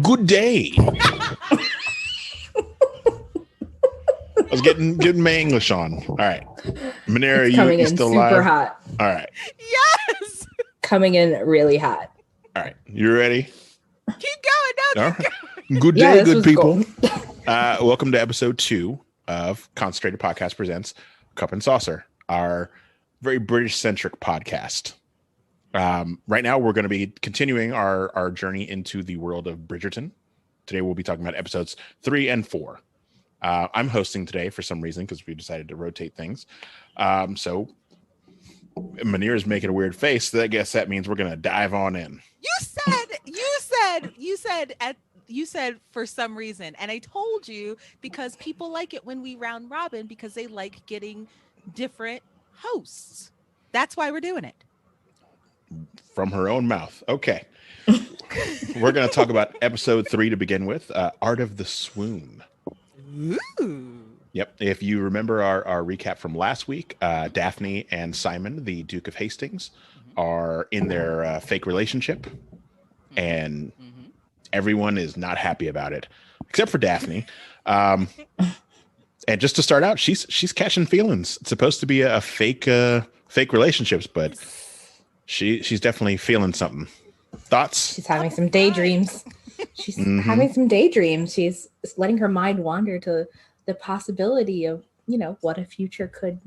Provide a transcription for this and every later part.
Good day. I was getting my English on. All right. Muneerah, you still super live? hot. All right. Yes. Coming in really hot. All right. You ready? Keep going. All Keep right. going. Good day, good people. Cool. Welcome to episode 2 of Concentrated Podcast Presents Cup and Saucer, our very British-centric podcast. Right now, we're going to be continuing our journey into the world of Bridgerton. Today, we'll be talking about episodes 3 and 4. I'm hosting today for some reason because we decided to rotate things. So Muneerah is making a weird face. So I guess that means we're going to dive on in. You said for some reason, and I told you because people like it when we round robin because they like getting different hosts. That's why we're doing it. From her own mouth. Okay. We're going to talk about episode 3 to begin with, Art of the Swoon. Ooh. Yep. If you remember our recap from last week, Daphne and Simon, the Duke of Hastings, are in their fake relationship, and everyone is not happy about it, except for Daphne. And just to start out, she's catching feelings. It's supposed to be a fake relationships, but she's definitely feeling something. Thoughts? She's having some daydreams. She's having some daydreams. She's letting her mind wander to the possibility of, what a future could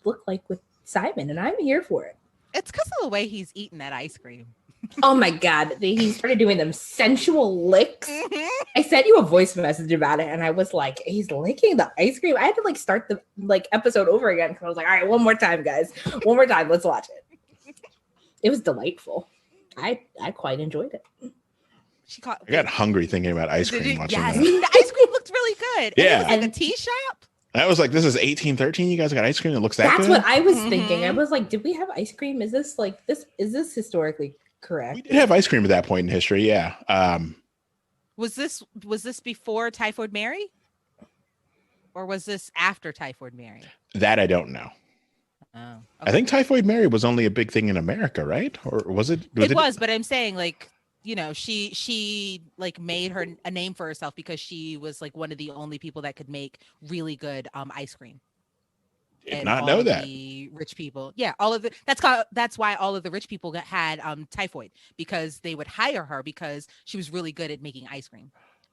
look like with Simon, and I'm here for it. It's because of the way he's eating that ice cream. Oh my God. He started doing them sensual licks. I sent you a voice message about it, and I was like, he's licking the ice cream. I had to start the episode over again because I was like, all right, one more time, guys. One more time. Let's watch it. It was delightful. I quite enjoyed it. I got hungry thinking about ice cream watching that. The ice cream looked really good. Yeah. And it was like a tea shop. I was like, this is 1813. You guys got ice cream that looks that That's good? what I was thinking. I was like, did we have ice cream? Is this is this historically correct? We did have ice cream at that point in history, yeah. Was this before Typhoid Mary? Or was this after Typhoid Mary? That I don't know. Oh, okay. I think Typhoid Mary was only a big thing in America, right? Or was it? It was, but I'm saying she made her a name for herself because she was one of the only people that could make really good ice cream. Did not know that. The rich people, that's why all of the rich people had typhoid, because they would hire her because she was really good at making ice cream.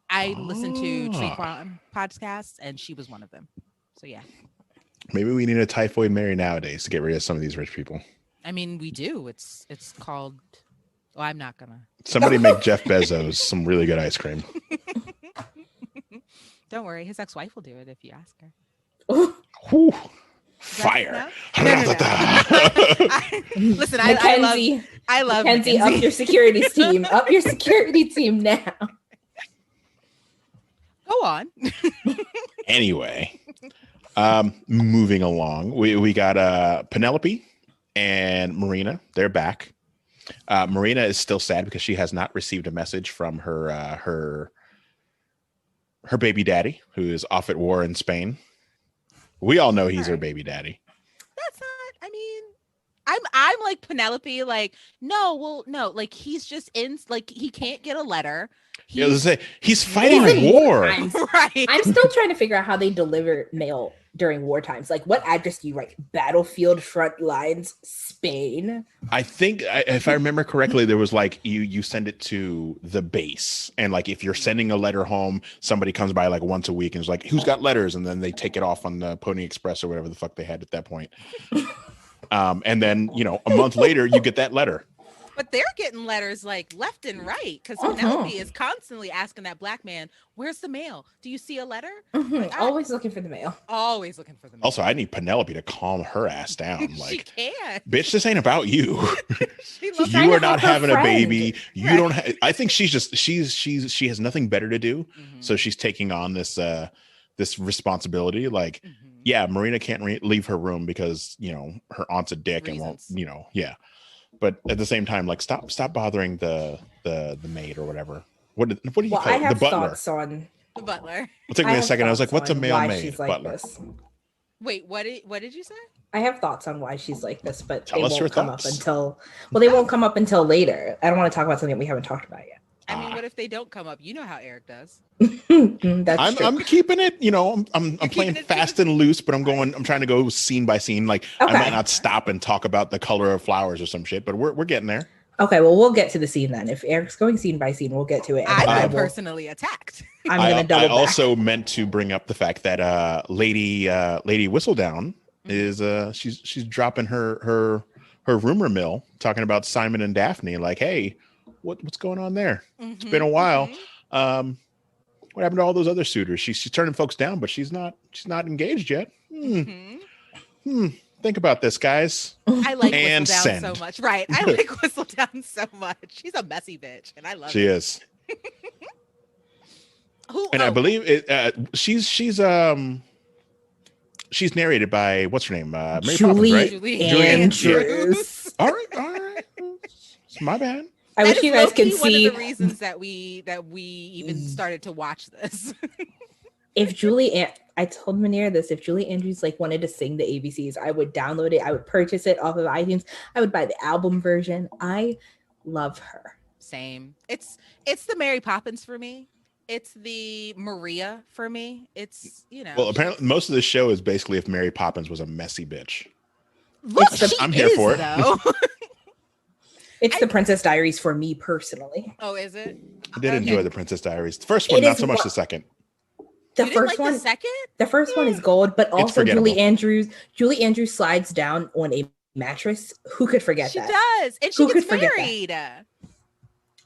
I listened to Tree Farm podcasts, and she was one of them. So yeah. Maybe we need a Typhoid Mary nowadays to get rid of some of these rich people. I mean, we do. It's called. Well, I'm not gonna. Somebody make Jeff Bezos some really good ice cream. Don't worry, his ex-wife will do it if you ask her. Whew. Fire! No. Listen, I love Mackenzie. Up your security team. Up your security team now. Go on. Anyway, moving along, we got Penelope and Marina. They're back. Marina is still sad because she has not received a message from her baby daddy, who is off at war in Spain. We all know he's her baby daddy. That's not. I mean, I'm like Penelope. No. He's just in. He can't get a letter. He's fighting a war. Right. I'm still trying to figure out how they deliver mail during war times. What address do you write? Battlefield front lines, Spain. I think, if I remember correctly, there was you send it to the base, and if you're sending a letter home, somebody comes by once a week and is like, who's got letters? And then they take it off on the Pony Express or whatever the fuck they had at that point. And then a month later you get that letter. But they're getting letters left and right because Penelope is constantly asking that black man, "Where's the mail? Do you see a letter?" Always looking for the mail. Always looking for the mail. Also, I need Penelope to calm her ass down. She can't. Bitch, this ain't about you. You are not having a baby. You don't. I think she has nothing better to do, so she's taking on this responsibility. Yeah, Marina can't leave her room because her aunt's a dick and won't. Yeah. But at the same time, stop bothering the maid or whatever. What do you call it? The butler. Thoughts on the butler. It took me a second. I was like, "What's a male maid?" Butler. This. Wait, what did you say? I have thoughts on why she's like this, but Tell they us your won't come thoughts. up until they won't come up until later. I don't want to talk about something we haven't talked about yet. I mean, what if they don't come up? You know how Eric does. That's true. I'm keeping it, I'm playing it fast and loose, but I'm trying to go scene by scene. Like I Okay. might not stop and talk about the color of flowers or some shit, but we're getting there. Okay, well, we'll get to the scene then. If Eric's going scene by scene, we'll get to it. I got will- personally attacked. I'm going to double I back. also meant to bring up the fact that Lady Whistledown is she's dropping her rumor mill, talking about Simon and Daphne. Like, hey, what's going on there? It's been a while. What happened to all those other suitors? She's turning folks down, but she's not engaged yet. Think about this, guys. I like And Whistledown so send. much. Right. I like Whistledown so much. She's a messy bitch, and I love She it. is. I believe it. She's narrated by what's her name? Mary Julie Poppins, right? Julie Andrews. All right. It's my bad. I wish you guys can one see of the reasons that we even started to watch this. if I told Muneerah this, if Julie Andrews wanted to sing the ABCs, I would download it. I would purchase it off of iTunes. I would buy the album version. I love her. Same. It's the Mary Poppins for me. It's the Muneerah for me. It's Well, apparently most of the show is basically if Mary Poppins was a messy bitch. Look, I'm here for it. Though. It's the Princess Diaries for me personally. Oh, is it? I did enjoy the Princess Diaries. The first one, It not is so much what- the second. The You didn't first like one, the second? the first one is gold, but also forgettable. Julie Andrews slides down on a mattress. Who could forget She that? does, and she Who gets could forget that? married.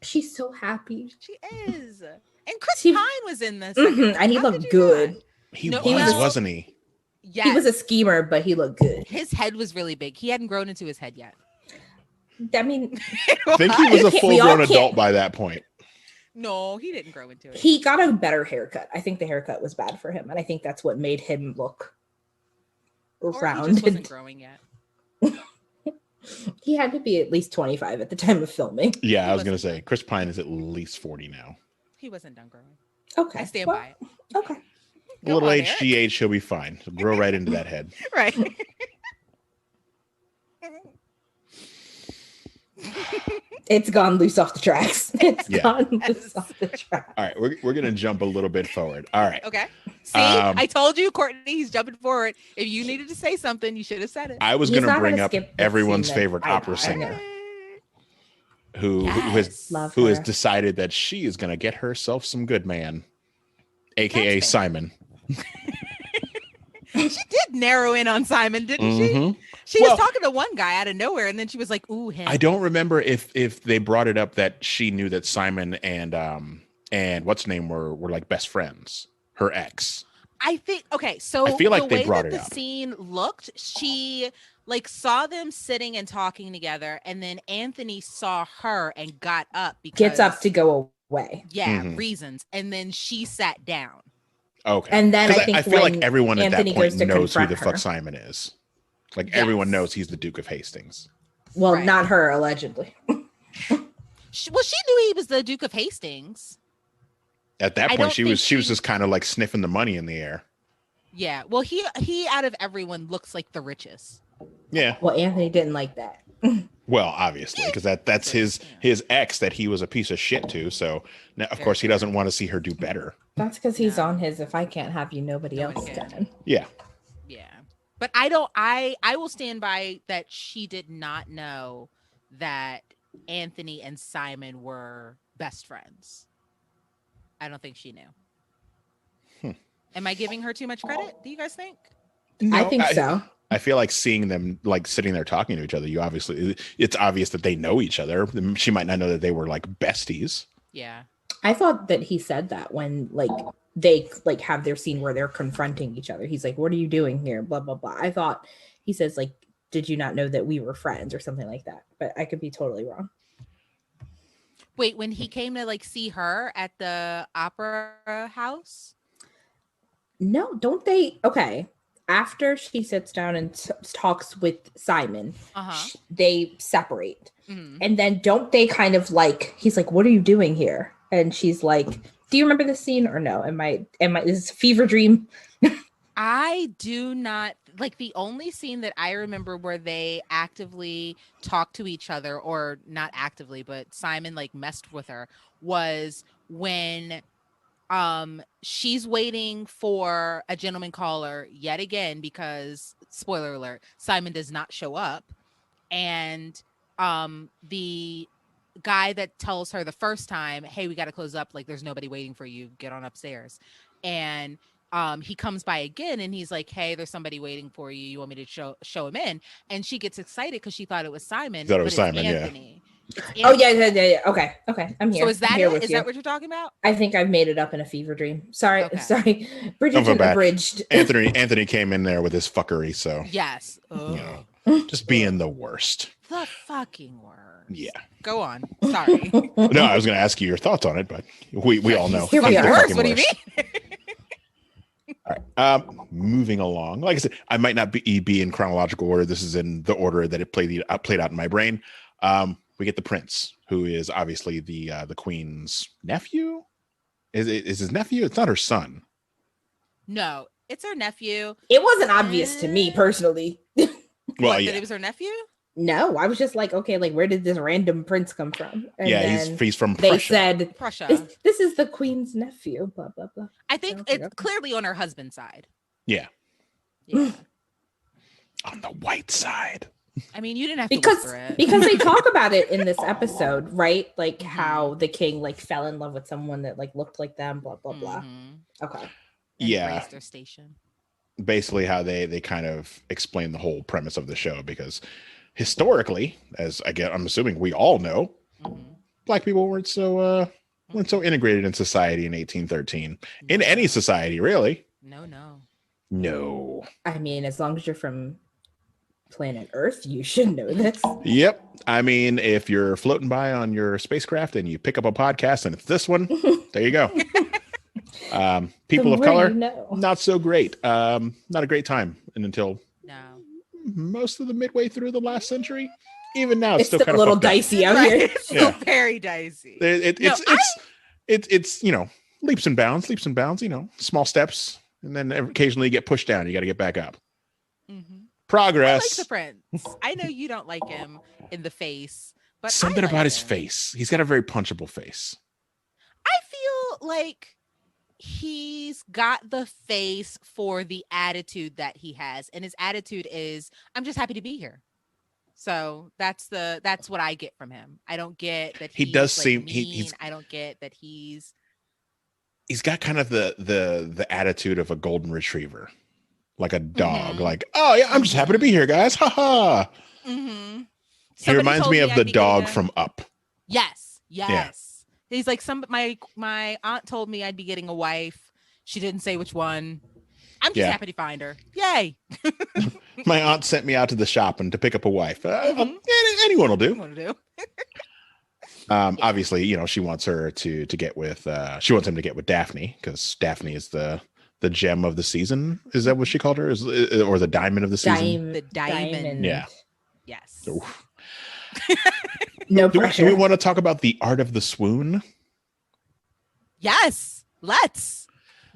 She's so happy. She is. And Chris She- Pine was in this, And he How looked could you good. not? He No, was, well- wasn't he? Yes. He was a schemer, but he looked good. His head was really big. He hadn't grown into his head yet. I mean, I think he was a We all full-grown can't- adult by that point. No, he didn't grow into it. he got a better haircut. I think the haircut was bad for him, and I think that's what made him look Or he just rounded. wasn't growing yet. He had to be at least 25 at the time of filming. Yeah, He I was gonna wasn't. say Chris Pine is at least 40 now. He wasn't done growing. Okay. I stand well, by it. Okay. A Go little on, HGH, he'll be fine. He'll grow right into that head. Right. It's gone loose off the tracks. It's Yeah. gone loose off the tracks. All right, we're gonna jump a little bit forward. All right. Okay. See, I told you, Courtney, he's jumping forward. If you needed to say something, you should have said it. I was He's gonna not bring gonna up skip the everyone's scene that favorite I opera know. singer Yes. Love who has her. decided that she is gonna get herself some good man, aka That's fair. Simon. She did narrow in on Simon, didn't she? Mhm. She Well- was talking to one guy out of nowhere, and then she was like, "Ooh, him." I don't remember if they brought it up that she knew that Simon and what's her name were like best friends. Her ex. I think okay. So I feel like the they way brought that it the up. scene looked, she saw them sitting and talking together, and then Anthony saw her and got up because Gets up to go away. Mhm. reasons, and then she sat down. Okay. And then 'Cause I think feel like when everyone at Anthony that point goes to knows who the confront her. fuck Simon is. Like everyone Yes. knows he's the Duke of Hastings. Well, Right. not her, allegedly. She knew he was the Duke of Hastings. At that I point, don't she think was she- just kind of like sniffing the money in the air. Yeah. Well, he out of everyone looks like the richest. Yeah. Well, Anthony didn't like that. Well, obviously, because that's his ex that he was a piece of shit to. So now, of Very course, he fair. doesn't want to see her do better. That's because he's No. on his "if I can't have you, nobody No one else can. can." Yeah. Yeah. But I will stand by that she did not know that Anthony and Simon were best friends. I don't think she knew. Am I giving her too much credit? Do you guys think? I No, think so. I feel like seeing them like sitting there talking to each other. It's obvious that they know each other. She might not know that they were like besties. Yeah. I thought that he said that when they have their scene where they're confronting each other. He's like, "What are you doing here?" Blah blah blah. I thought he says like, "Did you not know that we were friends?" or something like that. But I could be totally wrong. Wait, when he came to see her at the opera house? No, don't they? Okay. After she sits down and talks with Simon, Uh-huh. they separate. Mhm. And then don't they kind of he's like, "What are you doing here?" And she's like, "Do you remember this scene or no? Am I is this a fever dream?" I do not. like the only scene that I remember where they actively talked to each other, or not actively, but Simon like messed with her, was when she's waiting for a gentleman caller yet again, because spoiler alert, Simon does not show up, and the guy that tells her the first time, hey, we got to close up, like there's nobody waiting for you, get on upstairs, and he comes by again and he's like, hey, there's somebody waiting for you, you want me to show him in? And she gets excited because she thought it was Simon, Thought it but was it's Simon, Anthony. It's Oh Anthony. yeah. Okay, I'm here. So is that I'm here it? with Is you. that what you're talking about? I think I've made it up in a fever dream. Sorry. Okay. Don't feel Bridgerton bad. abridged. Anthony came in there with his fuckery, so Yes. you know, just being the worst. The fucking worst. Yeah. Go on. Sorry. No, I was going to ask you your thoughts on it, but we all know. Here we he's are. the Worse? fucking What do you worst. mean? All right. Moving along. Like I said, I might not be in chronological order. This is in the order that it played out in my brain. We get the prince, who is obviously the queen's nephew. Is his nephew? It's not her son. No, it's her nephew. It wasn't obvious to me personally. Well, What, yeah, that it was her nephew? No, I was just like, okay, like where did this random prince come from? And yeah. then He's from they Prussia. said Prussia. this is the queen's nephew. Blah blah blah. I think Okay, it's okay. clearly on her husband's side. Yeah, Yeah. on the white side. I mean, you didn't have to whisper it. Because they talk about it in this episode, right? Like how the king like fell in love with someone that like looked like them. Blah blah blah. Mhm. Okay. And Yeah. raised their station. Basically how they kind of explain the whole premise of the show, because historically, as I'm assuming we all know, Mhm. black people weren't so integrated in society in 1813, in any society really. No. I mean, as long as you're from planet Earth, you should know this. Yep. I mean, if you're floating by on your spacecraft and you pick up a podcast and it's this one, there you go. People The of more color, you know. not so great. Not a great time, and until No. most of the midway through the last century. Even now, it's It's still kind a of little fucked up. dicey out Right. here. It's still Yeah. very dicey. It's you know, leaps and bounds, you know, small steps, and then occasionally you get pushed down. You got to get back up. Mhm. I Progress. like the prince. I know you don't like him in the face, but Something I about like his him. face. He's got a very punchable face. I feel like he's got the face for the attitude that he has, and his attitude is, I'm just happy to be here. So that's what I get from him. I don't get that He he's does like seem- mean. I don't get that he's He's got kind of the attitude of a golden retriever, like a dog. Mhm. Like, oh yeah, I'm just happy to be here, guys. Ha ha. mm-hmm. He reminds me of the dog from Up. Yes. He's like my aunt told me I'd be getting a wife. She didn't say which one. I'm just Yeah. happy to find her. Yay. My aunt sent me out to the shop and to pick up a wife. Mhm. Anyone will do. What to do? Obviously, you know, she wants her to get with. She wants him to get with Daphne, because Daphne is the gem of the season. Is that what she called her? Or the diamond of the season? The diamond. Yeah. Yes. Oof. No Do pressure. we want to talk about the art of the swoon? Yes. Let's.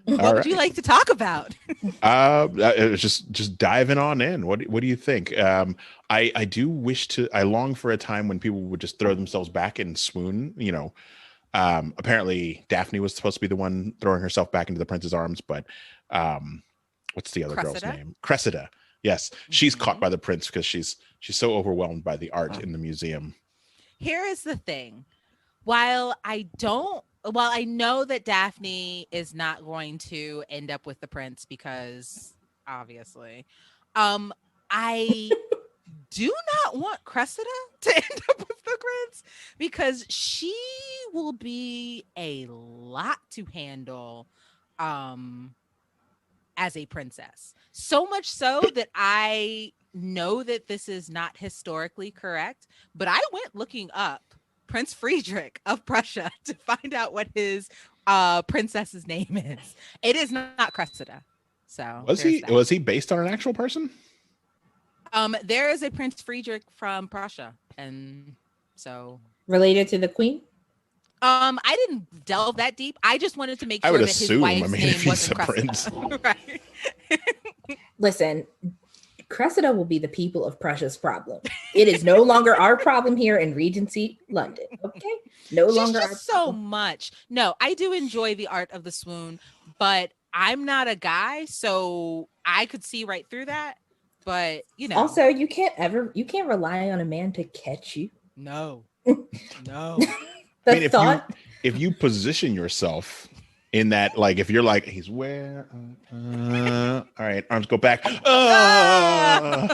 What All would you right. like to talk about? It was just diving on in. What do you think? I do wish to. I long for a time when people would just throw themselves back and swoon. You know, apparently Daphne was supposed to be the one throwing herself back into the prince's arms, but what's the other girl's Cressida? name? Cressida. Yes, she's Mhm. caught by the prince because she's so overwhelmed by the art in the museum. Here is the thing. While I know that Daphne is not going to end up with the prince, because obviously, I do not want Cressida to end up with the prince, because she will be a lot to handle as a princess. So much so that I know that this is not historically correct, but I went looking up Prince Friedrich of Prussia to find out what his princess's name is. It is not Cressida. So Was he based on an actual person? there is a Prince Friedrich from Prussia, and so Related to the queen? I didn't delve that deep. I just wanted to make I sure would that his assume, I wife's mean, name if he's wasn't a Cressida. Right. Listen, Cressida will be the people of Prussia's problem. It is no longer our problem here in Regency, London. Okay, no She's longer just our so problem. much. No, I do enjoy the art of the swoon, but I'm not a guy, so I could see right through that. But Also, you can't rely on a man to catch you. no. I mean, if you position yourself in that, like, if you're like, he's where, all right, arms go back. Oh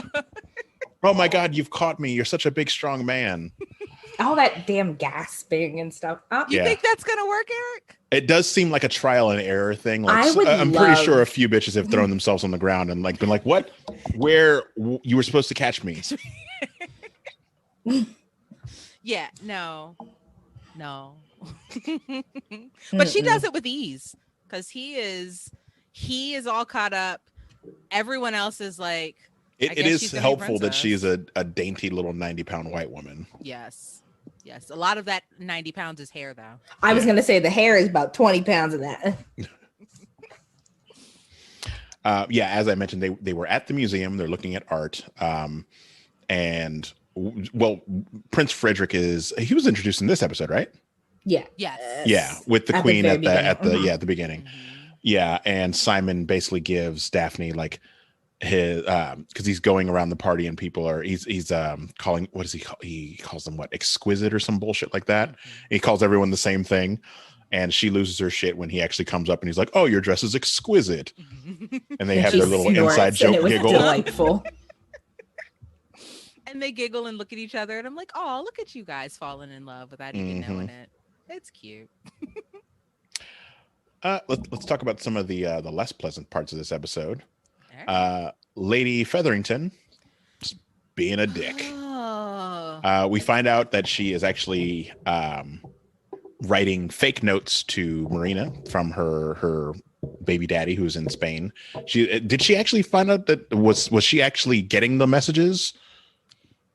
my God, you've caught me. You're such a big, strong man. All that damn gasping and stuff. You think that's gonna work, Eric? It does seem like a trial and error thing. Like, I'm pretty sure a few bitches have thrown themselves on the ground and like been like, "What? Where you were supposed to catch me?" Yeah, no. But she does it with ease because he is all caught up. Everyone else is like, it is helpful that she's a dainty little 90-pound white woman. Yes. A lot of that 90 pounds is hair, though. I was gonna say the hair is about 20 pounds of that. As I mentioned, they were at the museum. They're looking at art, and Prince Frederick he was introduced in this episode, right? Yeah. Yes. Yeah, with the queen at the beginning. Mm-hmm. Yeah, and Simon basically gives Daphne like his because he's going around the party and people are he's calling, what does he call? He calls them what, exquisite or some bullshit like that. He calls everyone the same thing, and she loses her shit when he actually comes up and he's like, "Oh, your dress is exquisite," and they have their little inside joke giggle. Delightful. And they giggle and look at each other, and I'm like, "Oh, look at you guys falling in love without even knowing it. It's cute." Let's talk about some of the less pleasant parts of this episode. Lady Featherington just being a dick. We find out that she is actually writing fake notes to Muneerah from her baby daddy who's in Spain. Did she actually find out that was she actually getting the messages?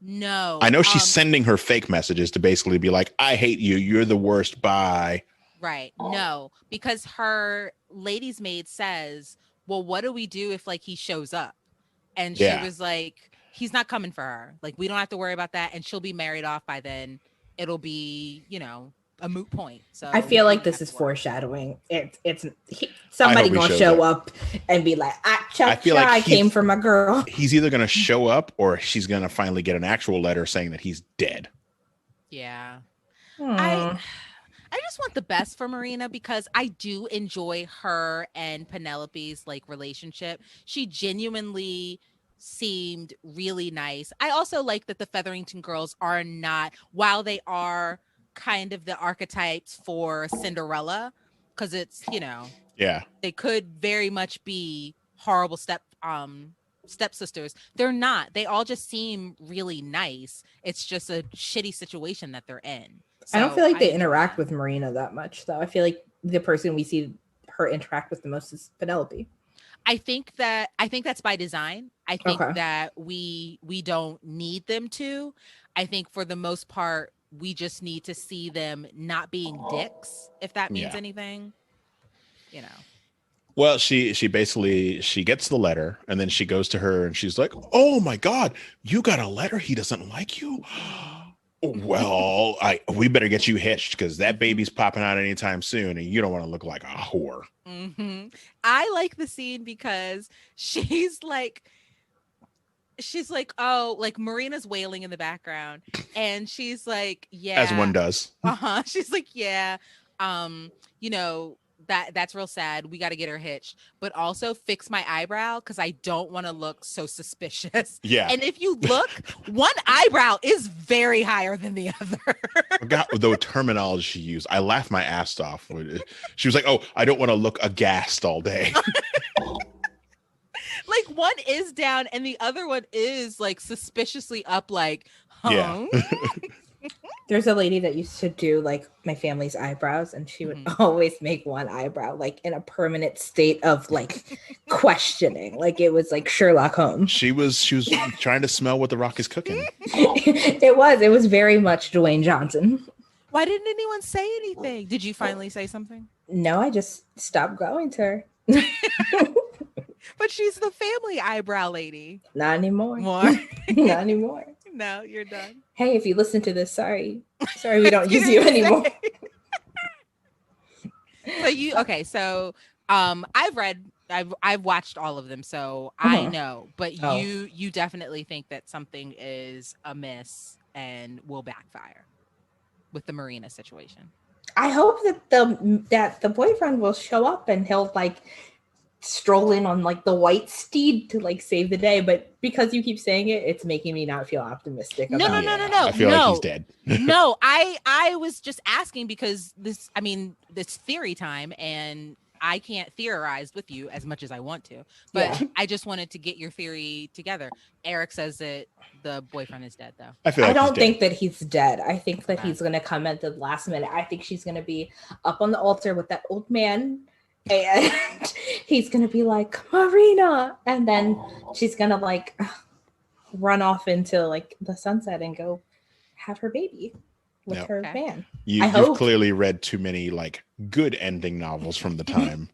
No. I know she's sending her fake messages to basically be like, "I hate you. You're the worst. Bye." Right. No, because her lady's maid says, "Well, what do we do if like he shows up?" And she was like, "He's not coming for her. Like, we don't have to worry about that. And she'll be married off by then. It'll be, a moot point." So I feel like this is foreshadowing. Somebody gonna show up and be like, I came for my girl. He's either gonna show up or she's gonna finally get an actual letter saying that he's dead. Yeah. I just want the best for Muneerah because I do enjoy her and Penelope's like relationship. She genuinely seemed really nice. I also like that the Featherington girls are not, while they are kind of the archetypes for Cinderella, because it's, they could very much be horrible stepsisters. They're not. They all just seem really nice. It's just a shitty situation that they're in. So I don't feel like they interact with Muneerah that much, though. I feel like the person we see her interact with the most is Penelope. I think that's by design. I think that we don't need them to. I think for the most part, we just need to see them not being dicks, if that means anything. Well, she basically gets the letter and then she goes to her and she's like, "Oh my God, you got a letter? He doesn't like you? Well, we better get you hitched because that baby's popping out anytime soon and you don't want to look like a whore." Mm-hmm. I like the scene because she's like, oh, like Marina's wailing in the background and she's like, yeah. As one does. She's like, yeah, that's real sad. We got to get her hitched, but also fix my eyebrow because I don't want to look so suspicious. Yeah. And if you look, one eyebrow is very higher than the other. I forgot the terminology she used. I laughed my ass off. She was like, "Oh, I don't want to look aghast all day." Like one is down and the other one is like suspiciously up, like, huh? Yeah. There's a lady that used to do like my family's eyebrows, and she would always make one eyebrow like in a permanent state of like questioning, like it was like Sherlock Holmes. She was trying to smell what the Rock is cooking. It was very much Dwayne Johnson. Why didn't anyone say anything? Did you finally say something? No, I just stopped going to her. But she's the family eyebrow lady. Not anymore. More? Not anymore. No, you're done. Hey, if you listen to this, sorry we don't use you anymore. So I've watched all of them, so I know. But you definitely think that something is amiss and will backfire with the Marina situation. I hope that the boyfriend will show up and he'll like stroll in on like the white steed to like save the day. But because you keep saying it, it's making me not feel optimistic. No. I feel like he's dead. No, I was just asking because this theory time, and I can't theorize with you as much as I want to, but I just wanted to get your theory together. Eric says that the boyfriend is dead, though. I don't think that he's dead. I think that he's going to come at the last minute. I think she's going to be up on the altar with that old man, and he's going to be like, Marina, and then she's going to like run off into like the sunset and go have her baby with her man. You've clearly read too many like good ending novels from the time.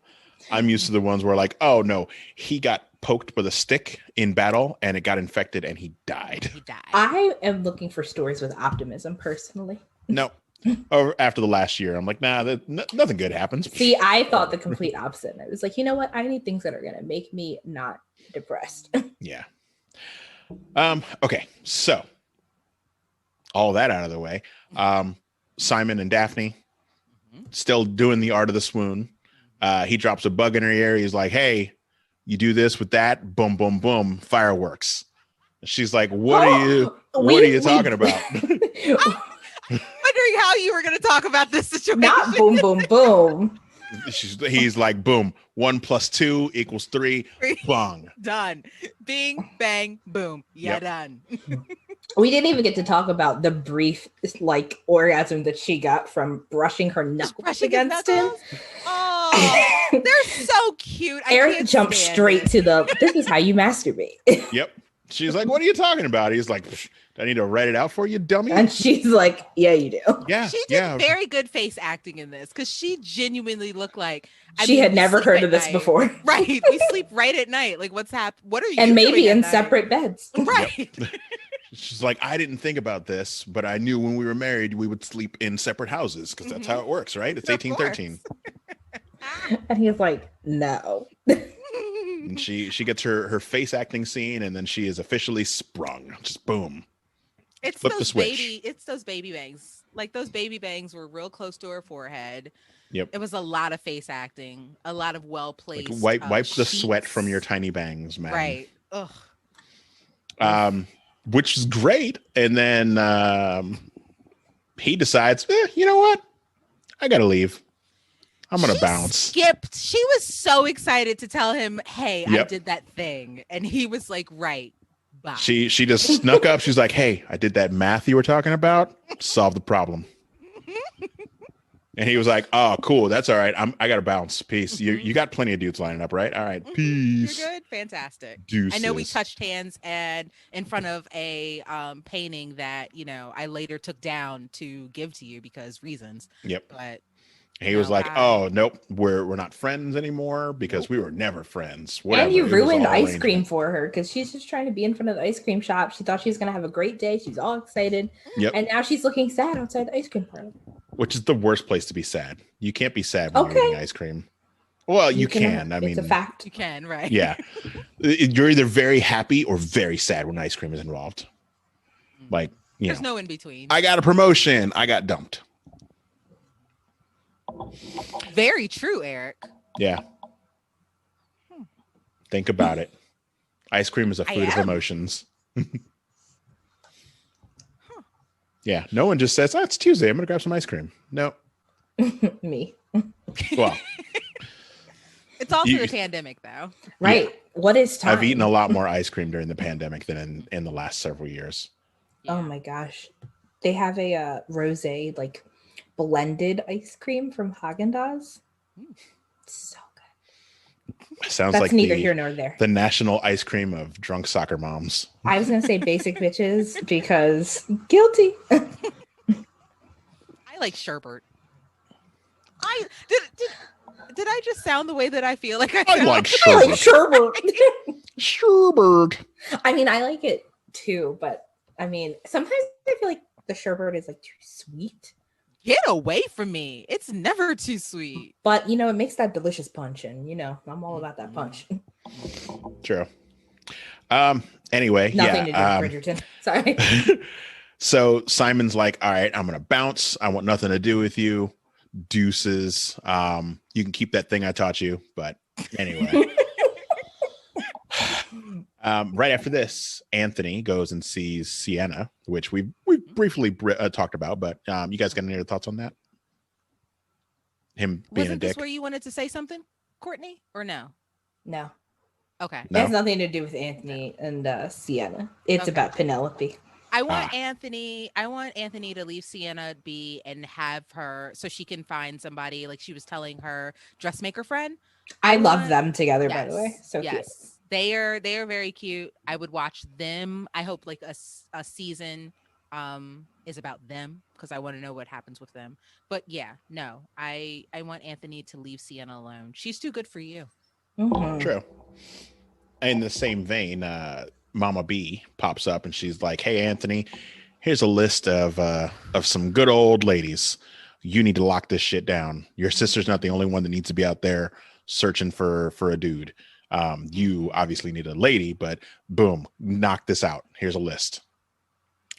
I'm used to the ones where like, oh no, he got poked with a stick in battle and it got infected and he died. I am looking for stories with optimism personally. No. Or after the last year, I'm like, nah, nothing good happens. See, I thought the complete opposite. I was like, you know what? I need things that are going to make me not depressed. Yeah. Okay. So all that out of the way. Simon and Daphne still doing the art of the swoon. He drops a bug in her ear. He's like, hey, you do this with that, boom, boom, boom, fireworks. She's like, what are you talking about? I'm wondering how you were going to talk about this situation. Not boom, boom, boom. He's like, boom, 1 + 2 = 3, bong. Done. Bing, bang, boom. Done. We didn't even get to talk about the brief like orgasm that she got from brushing her knuckles against him. Oh, they're so cute. Eric jumped straight to this is how you masturbate. Yep. She's like, what are you talking about? He's like, do I need to write it out for you, dummy? And she's like, yeah, you do. Yeah. She did very good face acting in this because she genuinely looked like she had never heard of this before. Right. We sleep right at night. Like, what's happening? What are you and doing maybe in night? separate beds. Right. Yep. She's like, I didn't think about this, but I knew when we were married, we would sleep in separate houses because that's how it works, right? It's 1813. And he's like, no. And she gets her face acting scene, and then she is officially sprung. Just boom. It's those baby bangs. Like those baby bangs were real close to her forehead. Yep. It was a lot of face acting, a lot of well placed. Like wipe the sweat from your tiny bangs, man. Right. Ugh. Which is great. And then he decides, you know what? I gotta leave. I'm gonna bounce. She was so excited to tell him, hey, I did that thing. And he was like, right. Bye. She just snuck up. She's like, hey, I did that math you were talking about. Solve the problem. And he was like, oh, cool. That's all right. I got to bounce. Peace. You got plenty of dudes lining up, right? All right. Peace. You're good. Fantastic. Deuces. I know we touched hands and in front of a painting that, I later took down to give to you because reasons. Yep. But he was like, oh, nope, we're not friends anymore because we were never friends. Whatever. And you ruined ice cream for her because she's just trying to be in front of the ice cream shop. She thought she was going to have a great day. She's all excited. Yep. And now she's looking sad outside the ice cream parlor. Which is the worst place to be sad. You can't be sad when you're eating ice cream. Well, you can. I mean, it's a fact. You can, right? Yeah. You're either very happy or very sad when ice cream is involved. Like, there's no in between. I got a promotion. I got dumped. Very true, Eric. Yeah. Think about it. Ice cream is a food of emotions. Yeah. No one just says, it's Tuesday. I'm going to grab some ice cream. No. Me. Well. It's also the pandemic, though. Right. Yeah. What is time? I've eaten a lot more ice cream during the pandemic than in the last several years. Yeah. Oh, my gosh. They have a rosé, like, blended ice cream from Haagen-Dazs. So good. Sounds That's like neither here nor there. The national ice cream of drunk soccer moms. I was going to say basic bitches because guilty. I like sherbet. Did I just sound the way that I feel like I I sound? like I like sherbet. sherbet. Sherbet. I mean, I like it too, but I mean, sometimes I feel like the sherbet is like too sweet. Get away from me. It's never too sweet. But you know, it makes that delicious punch, and you know, I'm all about that punch. True. Anyway, Nothing to do with Bridgerton. Sorry. So Simon's like, all right, I'm gonna bounce. I want nothing to do with you. Deuces. You can keep that thing I taught you, but anyway. Right after this, Anthony goes and sees Sienna, which we briefly talked about, but you guys got any other thoughts on that? Him being Wasn't a this dick. where you wanted to say something, Courtney, or no? No. Okay. It has nothing to do with Anthony and Sienna. It's about Penelope. I want Anthony to leave Sienna be and have her so she can find somebody, like she was telling her dressmaker friend. I love them together, by the way. So yes. cute. They are very cute. I would watch them. I hope like a season is about them because I want to know what happens with them. But yeah, no, I want Anthony to leave Sienna alone. She's too good for you. Mm-hmm. True. In the same vein, Mama B pops up and she's like, "Hey, Anthony, here's a list of some good old ladies. You need to lock this shit down. Your sister's not the only one that needs to be out there searching for a dude. You obviously need a lady, but boom, knock this out. Here's a list."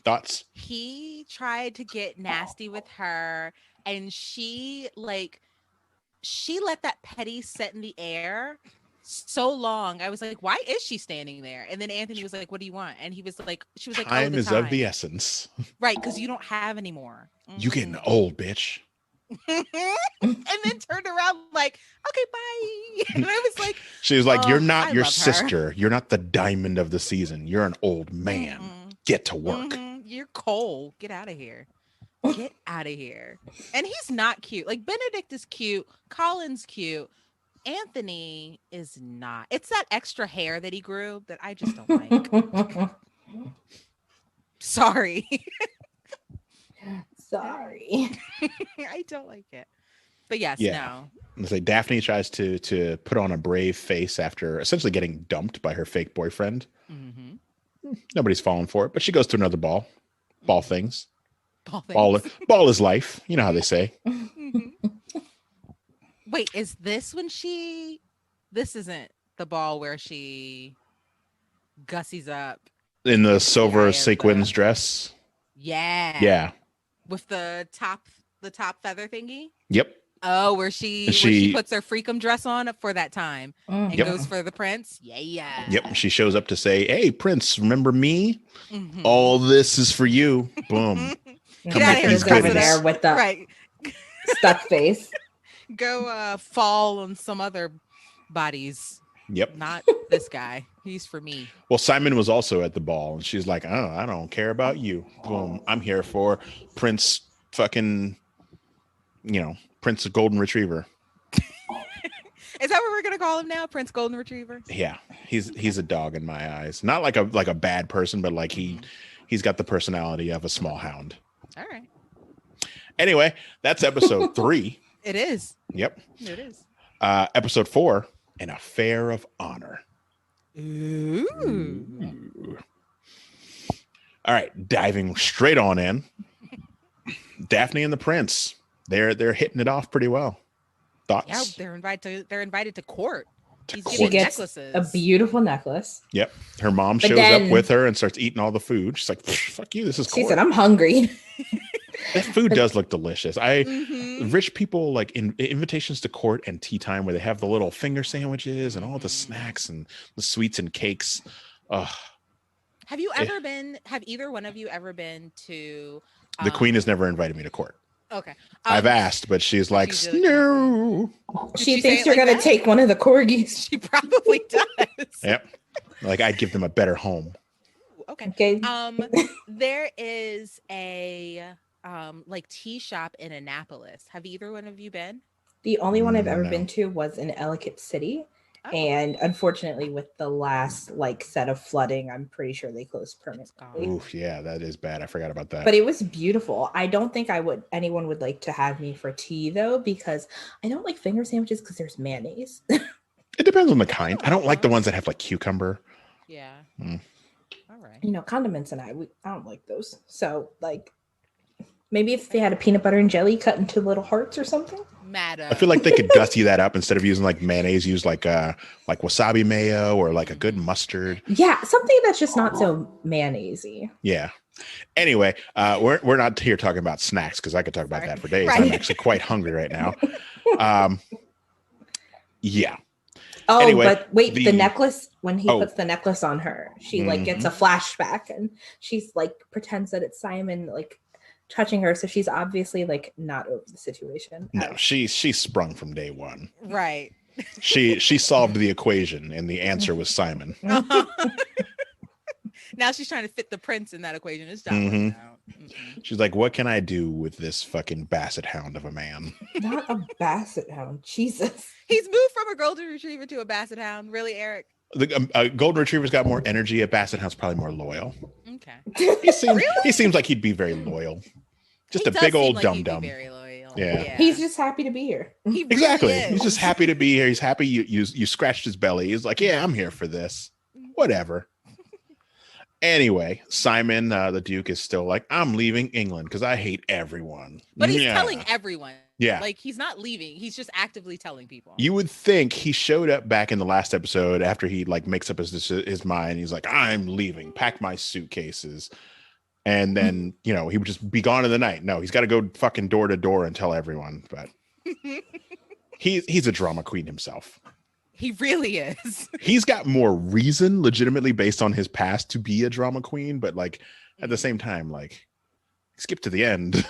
Thoughts? He tried to get nasty with her, and she let that petty set in the air so long. I was like, why is she standing there? And then Anthony was like, what do you want? And he was like, she was like, time is of the essence. Right, because you don't have any more. You getting old, bitch. And then turned around like, okay, bye. And I was like, she was like, you're not I your love sister. her. You're not the diamond of the season. You're an old man. Get to work. You're cold. Get out of here. Get out of here. And he's not cute. Like Benedict is cute. Colin's cute. Anthony is not. It's that extra hair that he grew that I just don't like. Sorry. Sorry. I don't like it. But yes, Yeah. no. It's like Daphne tries to put on a brave face after essentially getting dumped by her fake boyfriend. Mm-hmm. Nobody's falling for it, but she goes to another ball things. Ball Ball is life. You know how they say. Mm-hmm. Wait, is this when this isn't the ball where she gussies up In the silver sequins dress. Yeah. Yeah. With the top feather thingy? Yep. Oh, where she puts her freakum dress on for that time and goes for the prince. Yeah. Yep. She shows up to say, "Hey, Prince, remember me? Mm-hmm. All this is for you." Boom. Get out of here, over there with the stuck face. Go fall on some other bodies. Yep. Not this guy. He's for me. Well, Simon was also at the ball, and she's like, "Oh, I don't care about you." Boom. I'm here for Prince fucking, Prince Golden Retriever. Is that what we're gonna call him now? Prince Golden Retriever? Yeah. He's a dog in my eyes. Not like a bad person, but like he's got the personality of a small hound. All right. Anyway, that's episode 3. It is. Yep. It is. Episode 4, An Affair of Honor. Ooh. All right, diving straight on in. Daphne and the Prince. They're hitting it off pretty well. Thoughts? Yeah, they're invited to court. She gets necklaces. a beautiful necklace. Yep. Her mom shows up with her and starts eating all the food. She's like, "Fuck you, this is court." She said, "I'm hungry." That food does look delicious. Rich people like invitations to court and tea time where they have the little finger sandwiches and all the snacks and the sweets and cakes. Have either one of you ever been to the Queen has never invited me to court. Okay. I've asked, but she's like, no. She thinks you're going to take one of the corgis. She probably does. Yep. Like I'd give them a better home. Okay. There is a like tea shop in Annapolis. Have either one of you been? The only one I've ever been to was in Ellicott City, Oh. And unfortunately, with the last like set of flooding, I'm pretty sure they closed permanently. Oof, yeah, that is bad. I forgot about that. But it was beautiful. I don't think anyone would like to have me for tea though, because I don't like finger sandwiches because there's mayonnaise. It depends on the kind. I don't like the ones that have like cucumber. Yeah. All right. You know, condiments and I don't like those. So like maybe if they had a peanut butter and jelly cut into little hearts or something. I feel like they could gussy that up instead of using like mayonnaise, use like wasabi mayo or like a good mustard. Yeah, something that's just not so mayonnaisey. Yeah. Anyway, we're not here talking about snacks because I could talk about that for days. Right. I'm actually quite hungry right now. Yeah. Oh, Anyway, but wait, the necklace, when he puts the necklace on her, she like gets a flashback and she's like pretends that it's Simon like touching her. So she's obviously like not over the situation. No, she sprung from day one. Right. She solved the equation and the answer was Simon. Now she's trying to fit the prince in that equation. It's not working out. She's like, what can I do with this fucking basset hound of a man? Not a basset hound. Jesus. He's moved from a golden retriever to a basset hound. Really, Eric? The golden retriever's got more energy. A basset hound's probably more loyal. Okay. He seems like he'd be very loyal. Just a big old dum-dum. Very loyal. Yeah. He's just happy to be here. He Exactly. Really is. He's just happy to be here. He's happy you scratched his belly. He's like, yeah, I'm here for this. Whatever. Anyway, Simon, the Duke, is still like, I'm leaving England because I hate everyone. But he's telling everyone. Yeah. Like, he's not leaving. He's just actively telling people. You would think he showed up back in the last episode after he like makes up his mind. He's like, I'm leaving, pack my suitcases. And then, he would just be gone in the night. No, he's got to go fucking door to door and tell everyone. But he's a drama queen himself. He really is. He's got more reason, legitimately based on his past, to be a drama queen. But like at the same time, like skip to the end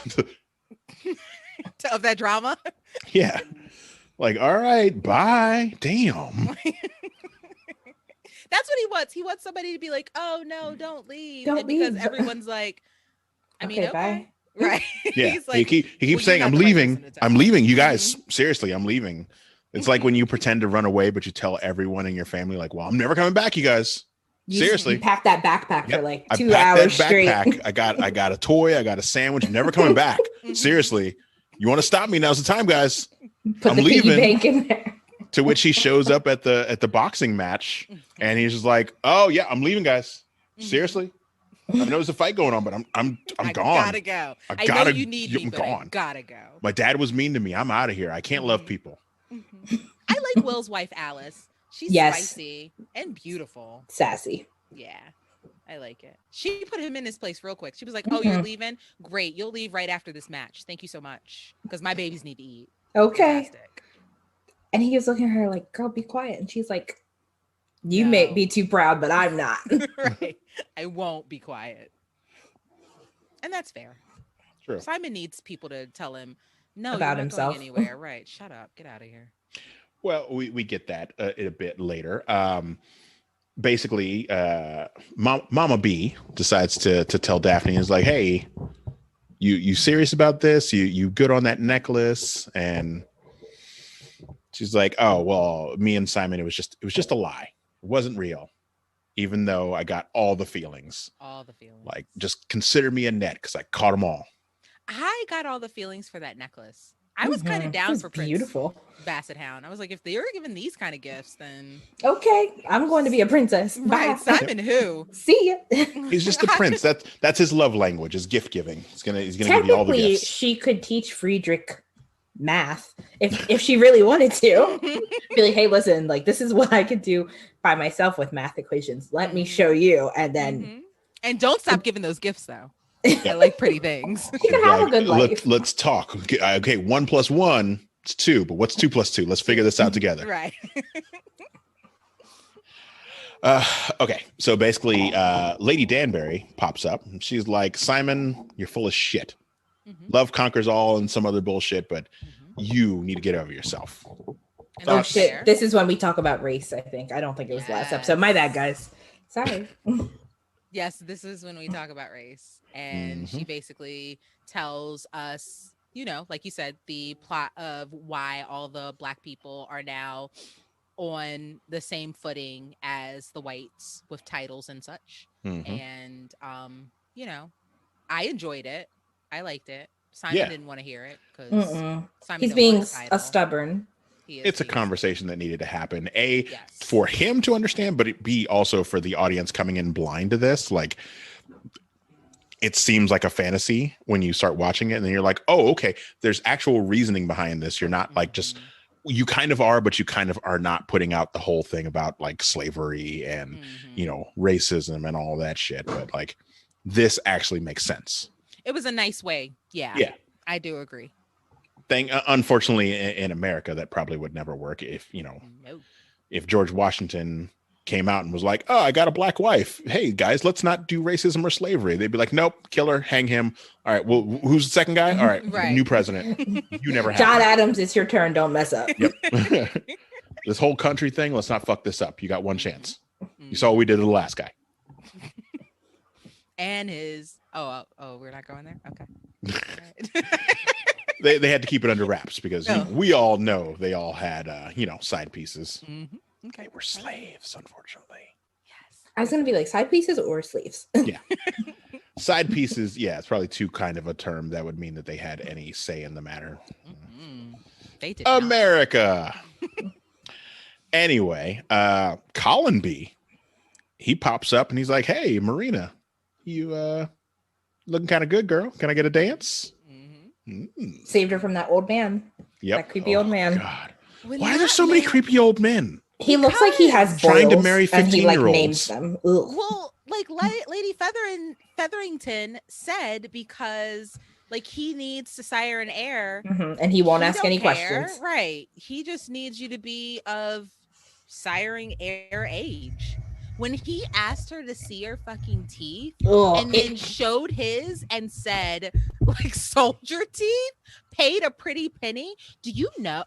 Of that drama. Yeah. Like, all right, bye. Damn. That's what he wants. He wants somebody to be like, "Oh no, don't leave." Don't because leave. everyone's like, okay. Bye. Right. Yeah. He's like, he keeps saying, I'm leaving. I'm leaving. You guys, seriously, I'm leaving. It's like when you pretend to run away, but you tell everyone in your family, like, well, I'm never coming back, you guys. Seriously. You pack that backpack for like I 2 packed hours that straight. backpack. I got a toy. I got a sandwich. I'm never coming back. Seriously. You want to stop me? Now's the time, guys. Put I'm the leaving. piggy bank in there. To which he shows up at the boxing match and he's just like, oh yeah, I'm leaving, guys. Seriously. I know there's a fight going on, but I'm gone. Gotta go. I know you need me, I'm but gone. I gotta go. My dad was mean to me. I'm out of here. I can't love people. I like Will's wife, Alice. She's spicy and beautiful. Sassy. Yeah. I like it. She put him in his place real quick. She was like, oh, you're leaving? Great. You'll leave right after this match. Thank you so much. Because my babies need to eat. Okay. Fantastic. And he was looking at her like, girl, be quiet. And she's like, you may be too proud, but I'm not. Right. I won't be quiet. And that's fair. True. Simon needs people to tell him, no, About you're not himself. going anywhere. Right. Shut up. Get out of here. Well, we get that a bit later. Basically, Mama B decides to tell Daphne, is like, hey, you serious about this? You good on that necklace? And she's like, oh, well, me and Simon, it was just a lie. It wasn't real. Even though I got all the feelings. All the feelings. Like, just consider me a net because I caught them all. I got all the feelings for that necklace. I was kind of down for Prince beautiful Basset Hound. I was like, if they were given these kind of gifts, then okay, I'm going to be a princess. Right, Bye. Simon who? See ya. He's just a prince. That's his love language, is gift giving. He's gonna give you all the Technically, gifts. she could teach Friedrich math if she really wanted to. Be like, hey, listen, like this is what I could do by myself with math equations. Let me show you, and then and don't stop giving those gifts though. I like pretty things. You can have a good life. Let's talk. Okay, 1 + 1 is 2, but what's 2 + 2? Let's figure this out together. Right. Okay, so basically, Lady Danbury pops up. And she's like, Simon, you're full of shit. Love conquers all and some other bullshit, but you need to get over yourself. And Oh shit! fair. This is when we talk about race. I think. I don't think it was last episode. My bad, guys. Sorry. Yes, this is when we talk about race. And she basically tells us, like you said, the plot of why all the Black people are now on the same footing as the whites with titles and such. Mm-hmm. And you know, I enjoyed it. I liked it. Simon Yeah. didn't want to hear it because Simon he's don't being want the title. a stubborn. It's a conversation that needed to happen. Yes. For him to understand, but B, also for the audience coming in blind to this. Like, it seems like a fantasy when you start watching it, and then you're like, oh, okay, there's actual reasoning behind this. You're not like just, you kind of are, but you kind of are not putting out the whole thing about like slavery and, you know, racism and all that shit. But like, this actually makes sense. It was a nice way. Yeah. Yeah. I do agree. Unfortunately, in America, that probably would never work. If, you know, if George Washington came out and was like, oh, I got a black wife. Hey, guys, let's not do racism or slavery. They'd be like, nope, kill her, hang him. All right, well, who's the second guy? All right, new president. You never have John Adams, it's your turn. Don't mess up. Yep. This whole country thing, let's not fuck this up. You got one chance. You saw what we did to the last guy. And his, we're not going there? Okay. They had to keep it under wraps because we all know they all had, side pieces. Mm-hmm. Okay. They were slaves, unfortunately. Yes. I was going to be like side pieces or sleeves. Yeah. Side pieces, yeah, it's probably too kind of a term that would mean that they had any say in the matter. Mm-hmm. They did America. Anyway, Colin B, he pops up and he's like, hey, Muneerah, you looking kind of good, girl. Can I get a dance? Mm-hmm. Saved her from that old man. Yep. That creepy old man. God. Why are there so many creepy old men? He looks like he has boils, trying to marry 15-year-olds. And he like names them. Ugh. Well, like Lady Featherington said, because like he needs to sire an heir, and he won't ask any questions. Right? He just needs you to be of siring heir age. When he asked her to see her fucking teeth and then showed his and said, like, soldier teeth, paid a pretty penny. Do you know?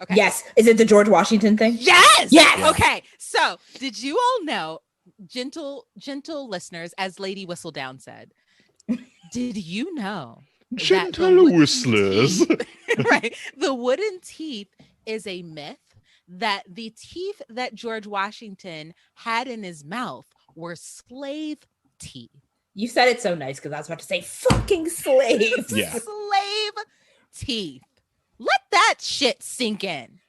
Okay. Yes. Is it the George Washington thing? Yes. Yes. Okay. So did you all know, gentle listeners, as Lady Whistledown said, did you know gentle whistlers? Right. The wooden teeth is a myth. That the teeth that George Washington had in his mouth were slave teeth. You said it so nice because I was about to say fucking slaves. Yeah. Slave teeth. Let that shit sink in.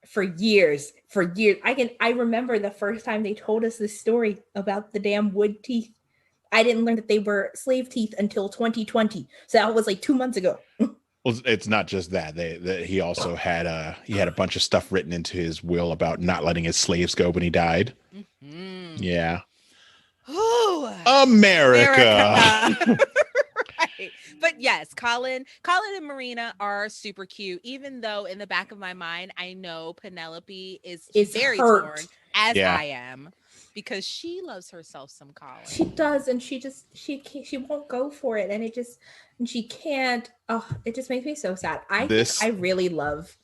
For years. I remember the first time they told us this story about the damn wood teeth. I didn't learn that they were slave teeth until 2020. So that was like 2 months ago. Well, it's not just that. He also had a bunch of stuff written into his will about not letting his slaves go when he died. Mm-hmm. Yeah. Ooh, America. Right. But yes, Colin and Muneerah are super cute, even though in the back of my mind, I know Penelope is very torn, as I am. Because she loves herself some Colin. She does, and she won't go for it, and she can't. Oh, it just makes me so sad. I really love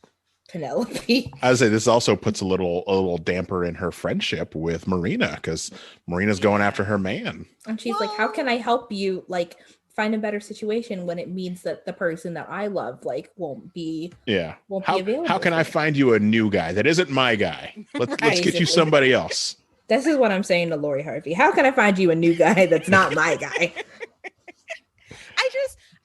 Penelope. I would say this also puts a little damper in her friendship with Muneerah because Marina's going after her man, and she's like, "How can I help you? Like, find a better situation when it means that the person that I love won't be available. How can I find you a new guy that isn't my guy? Let's get you somebody else." This is what I'm saying to Lori Harvey. How can I find you a new guy that's not my guy?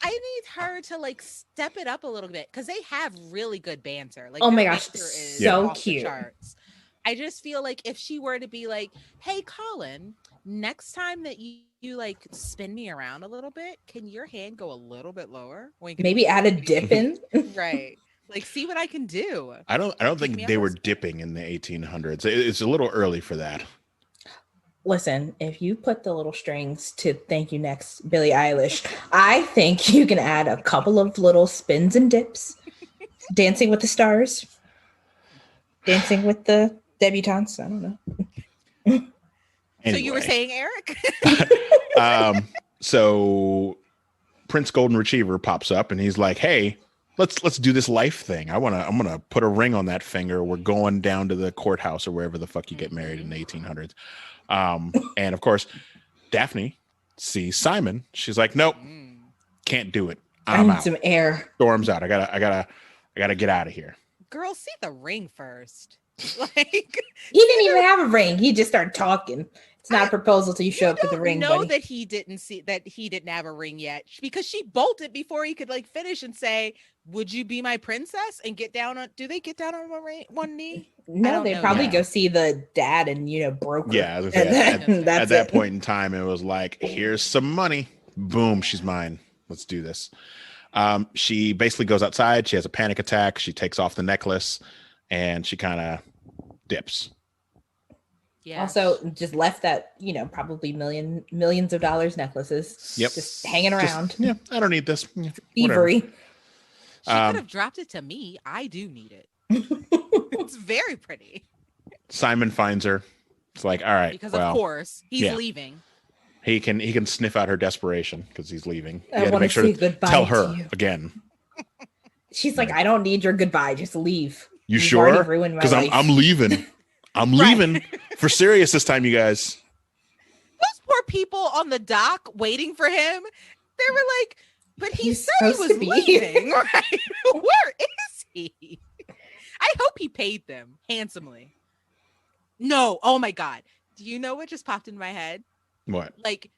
I need her to like step it up a little bit because they have really good banter. Like, oh my gosh, so cute. I just feel like if she were to be like, "Hey, Colin, next time that you like spin me around a little bit, can your hand go a little bit lower? Maybe add a dip in." Right. Like, see what I can do. I don't think they were dipping in the 1800s. It's a little early for that. Listen, if you put the little strings to Thank You Next, Billie Eilish, I think you can add a couple of little spins and dips. Dancing with the Stars. Dancing with the Debutantes. I don't know. Anyway. So you were saying, Eric? So Prince Golden Retriever pops up and he's like, hey, let's do this life thing. I'm gonna put a ring on that finger. We're going down to the courthouse or wherever the fuck you get married in the 1800s. And of course, Daphne sees Simon. She's like, nope, can't do it. I'm out. Some air. Storms out. I gotta get out of here. Girl, see the ring first. Like, He didn't even have a ring. He just started talking. It's not a proposal till you show up with the ring. Know buddy. that he didn't have a ring yet because she bolted before he could like finish and say, "Would you be my princess?" and get down on. Do they get down on one knee? No, they probably go see the dad and broker. Yeah, at that point in time, it was like, here's some money. Boom, she's mine. Let's do this. She basically goes outside. She has a panic attack. She takes off the necklace, and she kind of dips. Yeah. Also, just left that probably millions of dollars necklaces. Yep. Just hanging around. I don't need this. Thievery. She could have dropped it to me. I do need it. It's very pretty. Simon finds her. It's like, all right, because of course he's leaving. He can sniff out her desperation because he's leaving. I want to make sure to tell her again. She's like, I don't need your goodbye. Just leave. You sure? Because I'm leaving. I'm leaving for serious this time, you guys. Those poor people on the dock waiting for him. They were like, but he said he was leaving, right? Where is he? I hope he paid them handsomely. No. Oh my God. Do you know what just popped in my head? What? Like,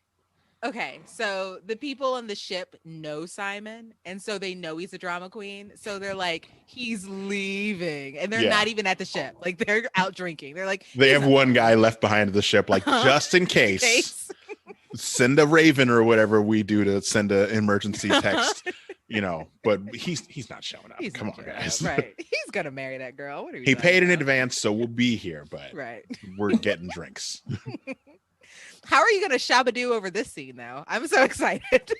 okay, so the people on the ship know Simon, and so they know he's a drama queen. So they're like, he's leaving, and they're not even at the ship. Like, they're out drinking. They're like, they have one guy left behind at the ship, like just in case. Send a raven or whatever we do to send an emergency text. But he's not showing up. Come on, guys. Right. He's gonna marry that girl. What are he paid in advance, so we'll be here, but we're getting drinks. How are you gonna shabadoo over this scene though? I'm so excited.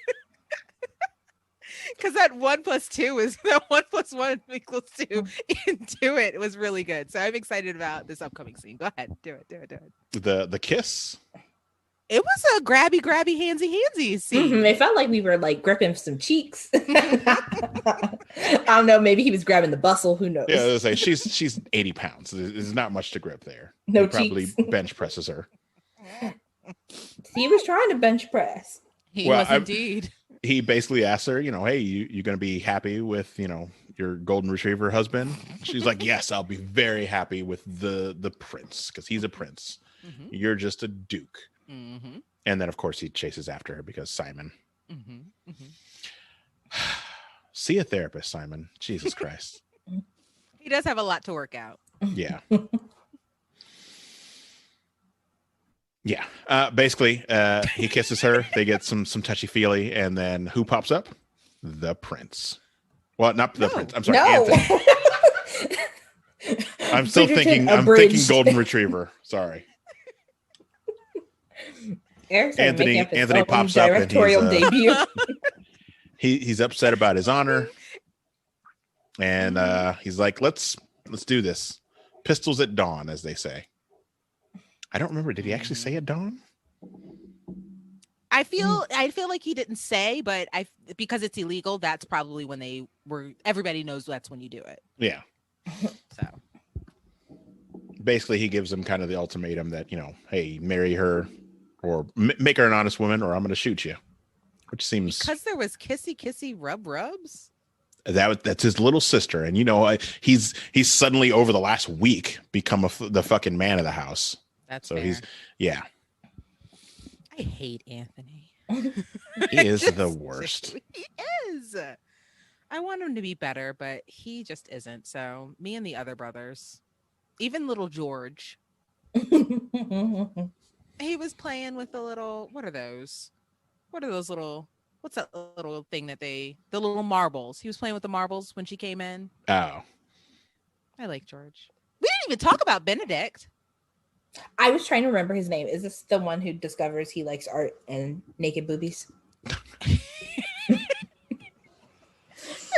Because that 1 + 2 is that 1 + 1 = 2 into it was really good. So I'm excited about this upcoming scene. Go ahead. Do it. The kiss. It was a grabby, handsy scene. Mm-hmm. It felt like we were like gripping some cheeks. I don't know. Maybe he was grabbing the bustle. Who knows? Yeah, I was like, she's 80 pounds. There's not much to grip there. No he probably bench presses her. He was trying to bench press. He was indeed. He basically asked her, hey, you going to be happy with, your golden retriever husband? She's like, yes, I'll be very happy with the prince because he's a prince. Mm-hmm. You're just a duke. Mm-hmm. And then, of course, he chases after her because Simon. Mm-hmm. Mm-hmm. See a therapist, Simon. Jesus Christ. He does have a lot to work out. Yeah. Yeah. Basically, he kisses her. They get some touchy-feely. And then who pops up? The prince. Well, not the prince. I'm sorry, Anthony. I'm still thinking golden retriever. Sorry. Anthony pops up and debut. he's upset about his honor, and he's like, let's do this. Pistols at dawn, as they say. I don't remember. Did he actually say at dawn? I feel like he didn't say, but because it's illegal, that's probably when everybody knows that's when you do it. Yeah. So basically, he gives them kind of the ultimatum that, hey, marry her or make her an honest woman, or I'm going to shoot you. Which seems because there was kissy rubs. That's his little sister, and he's suddenly over the last week become the fucking man of the house. That's so fair. I hate Anthony. He is the worst. He is. I want him to be better, but he just isn't. So me and the other brothers, even little George. He was playing with the little, what are those little, what's that little thing the little marbles? He was playing with the marbles when she came in. Oh. I like George. We didn't even talk about Benedict. I was trying to remember his name. Is this the one who discovers he likes art and naked boobies?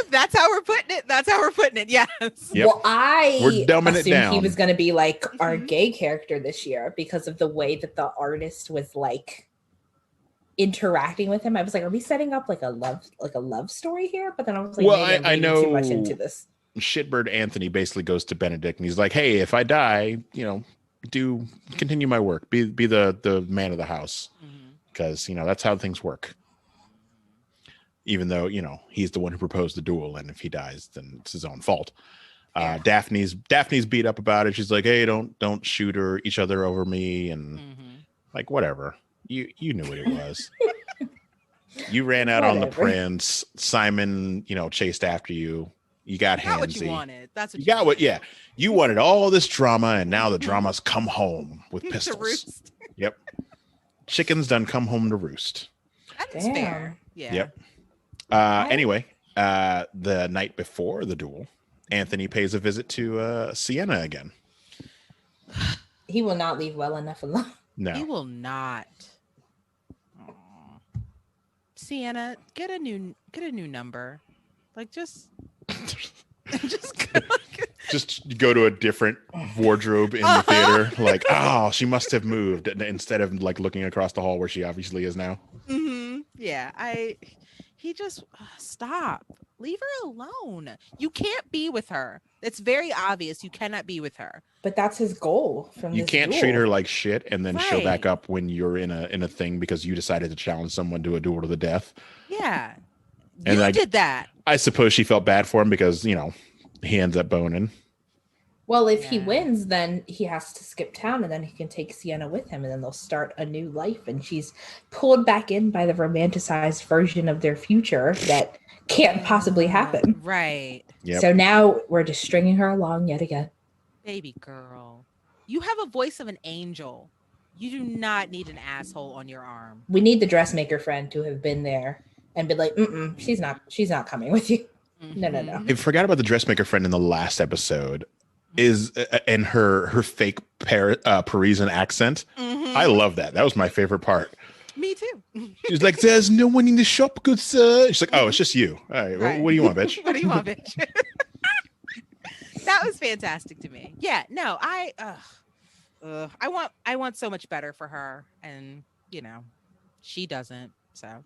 That's how we're putting it. Yes. Yep. Well, we're dumbing it down. He was going to be like our gay character this year because of the way that the artist was like interacting with him. I was like, are we setting up like a love story here? But then I was like, well, I know too much into this. Shitbird Anthony basically goes to Benedict and he's like, hey, if I die, do continue my work, be the man of the house, because that's how things work. Even though he's the one who proposed the duel, and if he dies, then it's his own fault. Daphne's beat up about it. She's like, hey, don't shoot each other over me, and like whatever. You knew what it was. You ran out on the prince. Simon, chased after you. You got handsy. What you wanted. That's what you got. What? Yeah, you wanted all this drama, and now the drama's come home with pistols. To roost. Yep. Chickens done come home to roost. That's fair. Yeah. Yep. Anyway, the night before the duel, Anthony pays a visit to Sienna again. He will not leave well enough alone. No, he will not. Sienna, get a new number. Like just go to a different wardrobe in the theater. Like, oh, she must have moved, instead of like looking across the hall where she obviously is now. Yeah, he just stop. Leave her alone. You can't be with her. It's very obvious you cannot be with her. But that's his goal. You can't treat her like shit and then show back up when you're in a thing because you decided to challenge someone to a duel to the death. Yeah. And you did that. I suppose she felt bad for him because, he ends up boning. Well, if he wins, then he has to skip town and then he can take Sienna with him and then they'll start a new life. And she's pulled back in by the romanticized version of their future that can't possibly happen. Right. Yep. So now we're just stringing her along yet again. Baby girl, you have a voice of an angel. You do not need an asshole on your arm. We need the dressmaker friend to have been there and be like, she's not coming with you. No. I forgot about the dressmaker friend in the last episode. Is and her fake Parisian accent. I love that. That was my favorite part. Me too. She's like, "There's no one in the shop, good sir." She's like, "Oh, it's just you. All right. Right. What do you want, bitch? What do you want, bitch?" That was fantastic to me. Yeah. No, I want so much better for her, and she doesn't. So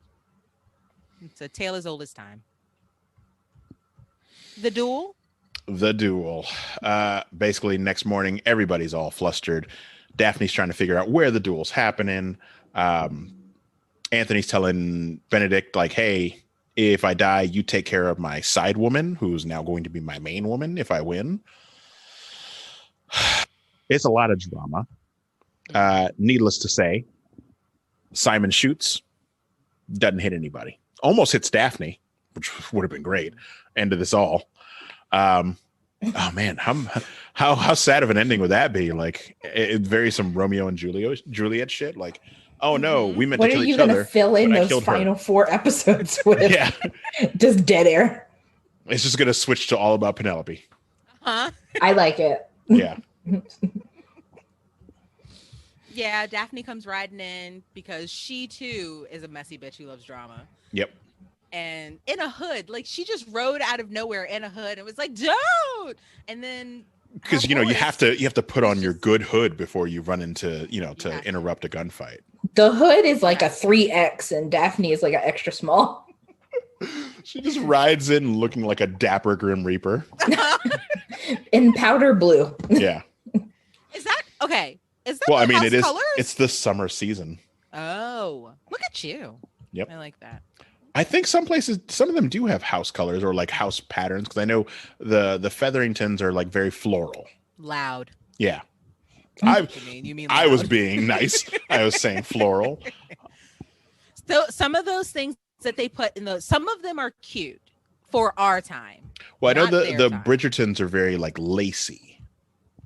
it's a tale as old as time. The duel. Basically next morning everybody's all flustered. Daphne's trying to figure out where the duel's happening. Anthony's telling Benedict like, hey, if I die, you take care of my side woman who's now going to be my main woman if I win. It's a lot of drama. Needless to say, Simon shoots, doesn't hit anybody, almost hits Daphne, which would have been great. End of this all. Oh man, how sad of an ending would that be? Like, it very some Romeo and Juliet shit. Like, oh no, we meant to kill each other. What are you gonna fill in those final 4 episodes with? Yeah, just dead air. It's just gonna switch to all about Penelope. Huh? I like it. Yeah. Yeah, Daphne comes riding in because she too is a messy bitch who loves drama. Yep. And in a hood, like she just rode out of nowhere in a hood and was like, "Don't!" And then because you have to put on your good hood before you run into to interrupt a gunfight. The hood is like a 3X and Daphne is like an extra small. She just rides in looking like a dapper Grim Reaper in powder blue. Yeah. Is that okay? Is that well? I mean, it is. Colors? It's the summer season. Oh, look at you! Yep, I like that. I think some of them do have house colors or like house patterns because I know the Featheringtons are like very floral, loud. Yeah, you mean I was being nice. I was saying floral. So some of those things that they put in those, some of them are cute for our time. Well, I know the Bridgertons are very like lacy.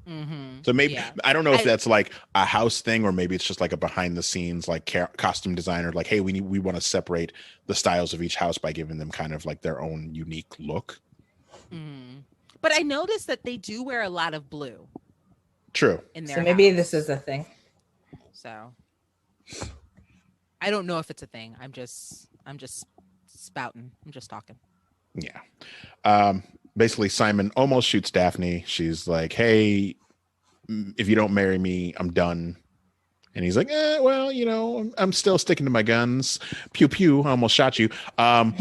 Mm-hmm. So maybe I don't know if that's like a house thing or maybe it's just like a behind the scenes like costume designer like, hey, we want to separate the styles of each house by giving them kind of like their own unique look. Mm. But I noticed that they do wear a lot of blue. True. So maybe this is a thing. So I don't know if it's a thing. I'm just spouting. I'm just talking. Yeah. Basically, Simon almost shoots Daphne. She's like, hey, if you don't marry me, I'm done. And he's like, well, I'm still sticking to my guns. Pew, pew, I almost shot you. I'm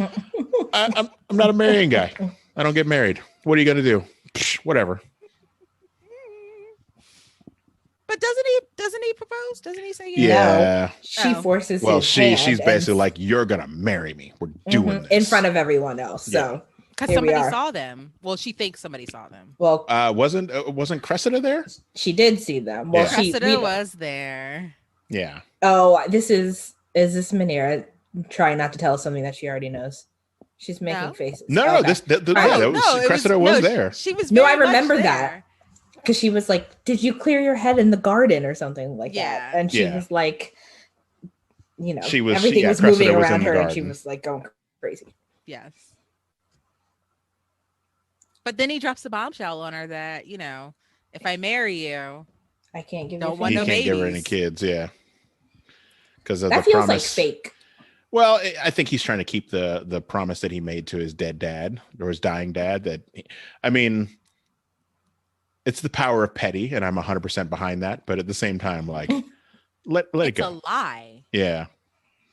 not a marrying guy. I don't get married. What are you going to do? Psh, whatever. But doesn't he propose? Doesn't he say yeah? No, she forces well, his hand she's basically like, you're going to marry me. We're doing this. In front of everyone else. So Because Here we somebody are. saw them. Well, she thinks somebody saw them. Well, wasn't Cressida there? she did see them. Well, Yeah. Cressida was there. Yeah. Oh, is this Muneerah trying not to tell us something that she already knows? She's making faces. No, Okay. Cressida was there. She was No, I very much remember there. that. Because she was like, "Did you clear your head in the garden or something like that?" And she was like, everything was moving around her, and she was like going crazy. Yes. But then he drops the bombshell on her that, if I marry you, I can't give don't you want You no can't give her babies. any kids, yeah. Because of that the feels promise. like fake. Well, I think he's trying to keep the promise that he made to his dead dad or his dying dad. It's the power of petty, and I'm 100% behind that. But at the same time, like, let it go. It's a lie. Yeah.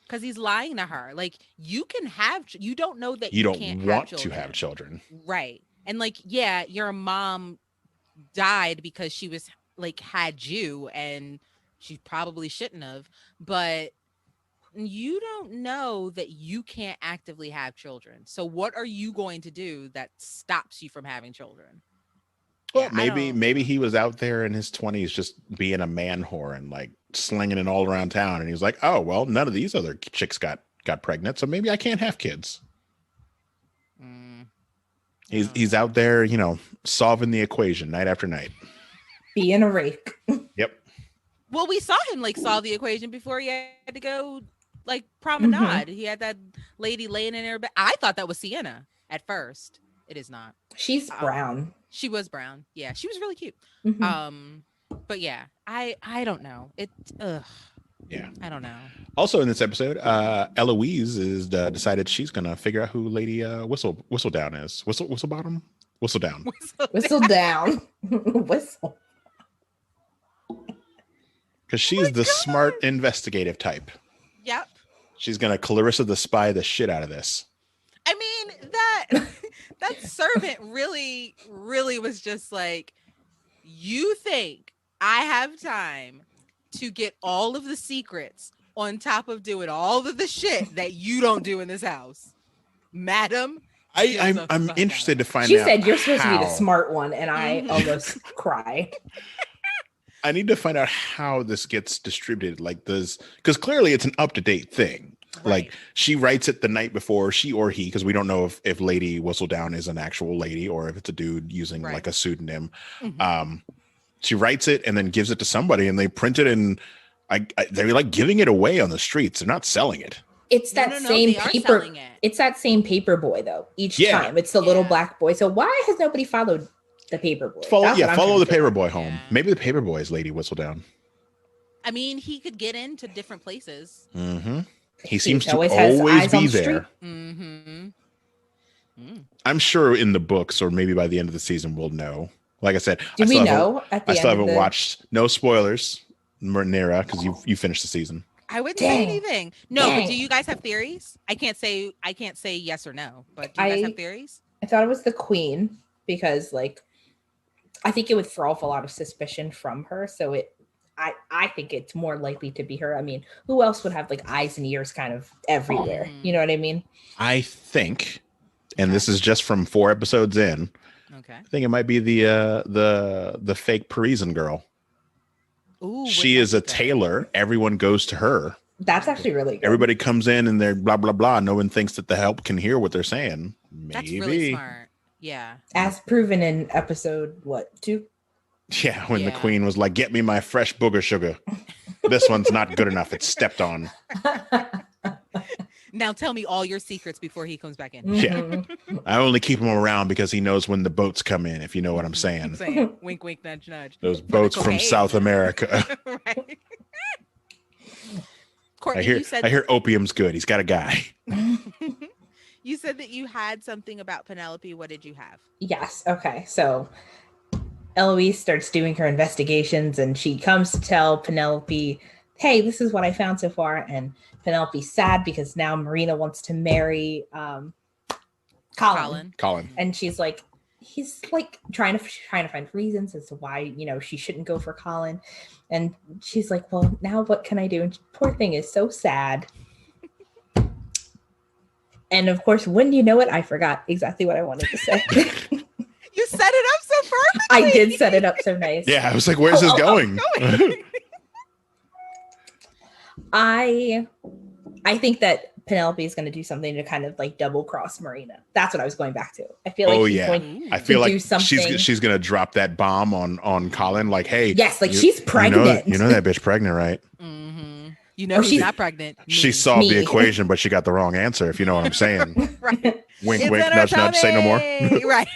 Because he's lying to her. Like, you can have, you don't know that You don't can't want have to have children. Right. And like, yeah, your mom died because she was like, had you, and she probably shouldn't have. But you don't know that you can't actively have children. So what are you going to do that stops you from having children? Well, maybe he was out there in his 20s just being a man whore and like slinging it all around town, and he was like, "Oh well, none of these other chicks got pregnant, so maybe I can't have kids." He's out there, solving the equation night after night. Being a rake. Yep. Well, we saw him like solve the equation before he had to go like promenade. Mm-hmm. He had that lady laying in her bed. I thought that was Sienna at first. It is not. She's brown. She was brown. Yeah, she was really cute. Mm-hmm. But yeah, I don't know. Yeah, I don't know. Also in this episode, Eloise is decided she's gonna figure out who Lady Whistledown is. Whistlebottom? Whistledown. Whistledown. Whistle. Because she's the smart, investigative type. Yep. She's gonna Clarissa the Spy the shit out of this. I mean, that servant really, really was just like, you think I have time to get all of the secrets on top of doing all of the shit that you don't do in this house, madam? I'm interested to find out. She said you're supposed to be the smart one, and I almost cry. I need to find out how this gets distributed, like this, because clearly it's an up-to-date thing. Right. Like she writes it the night before, she or he, because we don't know if Lady Whistledown is an actual lady or if it's a dude using like a pseudonym. Mm-hmm. She writes it and then gives it to somebody, and they print it, and they're like giving it away on the streets. They're not selling it. It's that same paper. It's that same paper boy though. Each time it's the little black boy. So why has nobody followed the paper boy? Follow the paper boy home. Maybe the paper boy is Lady Whistledown. I mean, he could get into different places. Mm-hmm. He seems to always be there. Mm-hmm. I'm sure in the books, or maybe by the end of the season, we'll know. Like I said, I still haven't watched. No spoilers, Muneerah, because you finished the season. I wouldn't say anything. No, but do you guys have theories? I can't say yes or no, but do you guys have theories? I thought it was the queen because, like, I think it would throw off a lot of suspicion from her. So I think it's more likely to be her. I mean, who else would have like eyes and ears kind of everywhere? You know what I mean? I think, and this is just from 4 episodes in. Okay. I think it might be the fake Parisian girl. Ooh, she is a tailor. Everyone goes to her. That's actually really good. Everybody comes in and they're blah, blah, blah. No one thinks that the help can hear what they're saying. Maybe. That's really smart. Yeah. As proven in episode 2? Yeah, when the queen was like, "Get me my fresh booger sugar. This one's not good enough. It's stepped on." Now tell me all your secrets before he comes back in. Yeah. I only keep him around because he knows when the boats come in, if you know what I'm saying. Wink, wink, nudge, nudge. Those boats from South America. Right. Courtney, I hear opium's good. He's got a guy. You said that you had something about Penelope. What did you have? Yes. Okay. So Eloise starts doing her investigations, and she comes to tell Penelope, "Hey, this is what I found so far." And Penelope's sad because now Marina wants to marry Colin. And she's like, he's like trying to find reasons as to why, she shouldn't go for Colin. And she's like, "Well, now what can I do?" And poor thing is so sad. And of course, when you know it, I forgot exactly what I wanted to say. You set it up so perfectly. I did set it up so nice. Yeah, I was like, where's this going? I think that Penelope is going to do something to kind of like double cross Marina. That's what I was going back to. I feel like she's going I feel to like do something. she's going to drop that bomb on Colin. Like, hey, yes, like she's pregnant. You know that bitch pregnant, right? Mm-hmm. You know she's not pregnant. She solved the equation, but she got the wrong answer. If you know what I'm saying. Right. Wink, It's wink, nudge, nudge. Say no more. Right.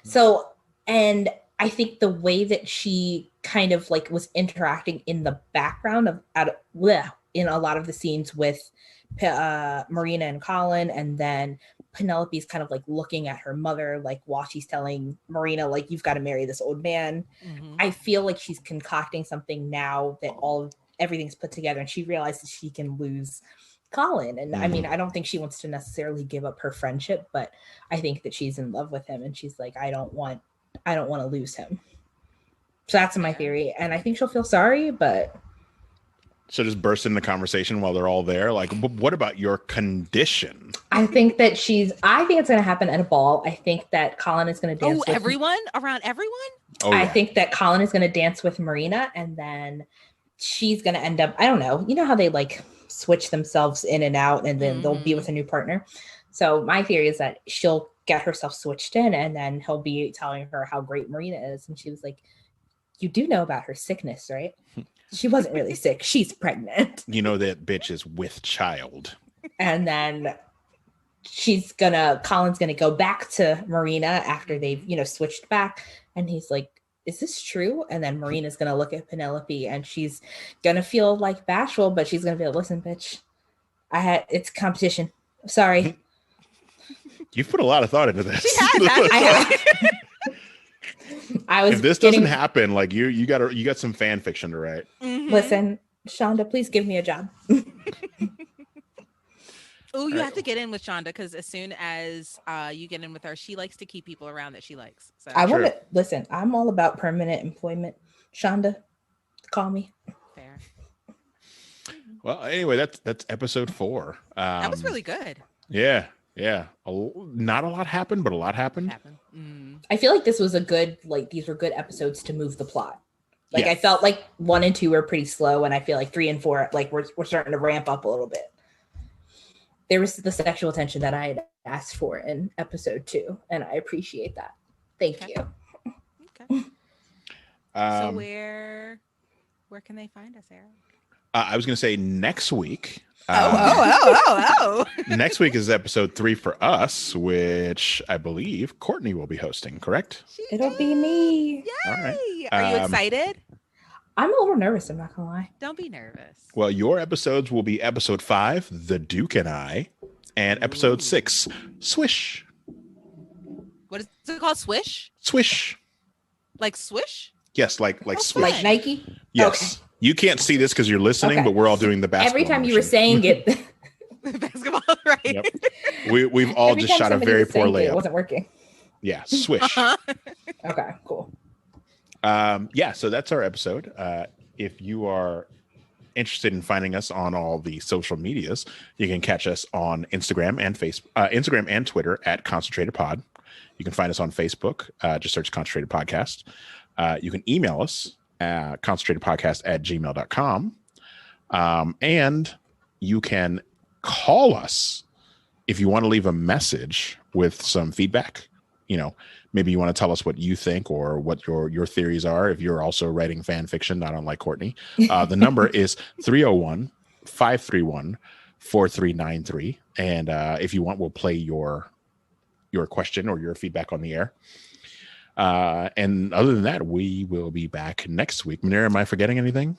So, and I think the way that she kind of like was interacting in the background in a lot of the scenes with Marina and Colin, and then Penelope's kind of like looking at her mother, like while she's telling Marina, like, you've got to marry this old man. Mm-hmm. I feel like she's concocting something now that everything's put together, and she realizes she can lose Colin. And I mean, I don't think she wants to necessarily give up her friendship, but I think that she's in love with him, and she's like, I don't want to lose him. So that's my theory, and I think she'll feel sorry, but so just burst in the conversation while they're all there. Like, what about your condition? I think it's going to happen at a ball. I think that Colin is going to dance. Around everyone. Oh, yeah. I think that Colin is going to dance with Marina, and then she's going to end up, I don't know. You know how they like switch themselves in and out, and then they'll be with a new partner. So my theory is that she'll get herself switched in, and then he'll be telling her how great Marina is. And she was like, you do know about her sickness, right? She wasn't really sick. She's pregnant. You know that bitch is with child. And then Colin's gonna go back to Marina after they've, switched back. And he's like, is this true? And then Marina's gonna look at Penelope, and she's gonna feel like bashful, but she's gonna be like, listen, bitch, it's competition. Sorry. You've put a lot of thought into this. She has. If this doesn't happen, like you got some fan fiction to write. Mm-hmm. Listen, Shonda, please give me a job. Oh, you have to get in with Shonda, because as soon as you get in with her, she likes to keep people around that she likes. So. I want to listen. I'm all about permanent employment. Shonda, call me. Fair. Well, anyway, that's episode 4. That was really good. Yeah. Not a lot happened, but a lot happened. I feel like this was these were good episodes to move the plot. I felt like 1 and 2 were pretty slow, and I feel like 3 and 4, like we're starting to ramp up a little bit. There was the sexual tension that I had asked for in episode 2, and I appreciate that. Thank you. Okay. So where can they find us, Sarah? I was going to say next week. Next week is episode 3 for us, which I believe Courtney will be hosting, correct? It'll be me. Yay! All right. Are you excited? I'm a little nervous, I'm not gonna lie. Don't be nervous. Well, your episodes will be episode 5, The Duke and I, and episode 6, Swish. What is it called? Swish? Swish. Like swish? Yes, like swish. Like Nike? Yes. Okay. You can't see this because you're listening, but we're all doing the basketball. Every time you were saying it. Basketball, right? Yep. We've all just shot a very poor layup. It wasn't working. Yeah, swish. Okay, cool. So that's our episode. If you are interested in finding us on all the social medias, you can catch us on Instagram and Twitter at Concentrated Pod. You can find us on Facebook. Just search Concentrated Podcast. You can email us at concentratedpodcast@gmail.com. And you can call us if you want to leave a message with some feedback. Maybe you want to tell us what you think or what your theories are. If you're also writing fan fiction, not unlike Courtney, the number is 301-531-4393. And if you want, we'll play your question or your feedback on the air. And other than that, we will be back next week. Muneerah, am I forgetting anything?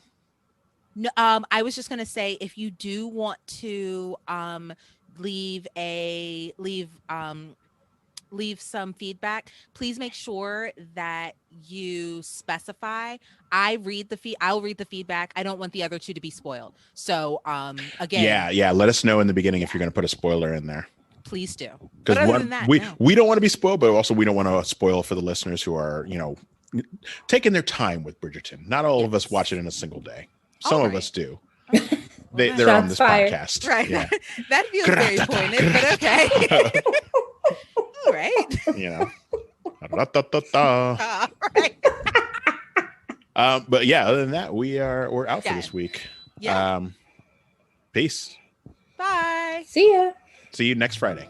No, I was just going to say, if you do want to leave some feedback, please make sure that you specify. I'll read the feedback. I don't want the other two to be spoiled. So again, yeah. Let us know in the beginning if you're going to put a spoiler in there. Please do. Because we don't want to be spoiled, but also we don't want to spoil for the listeners who are taking their time with Bridgerton. Not all of us watch it in a single day. Some of us do. they're on this fired. podcast. Right. Yeah. That feels very pointed, but okay. All right. You know. Da-da-da-da-da. Right. But yeah, other than that, we're out for this week. Yeah. Peace. Bye. See ya. See you next Friday.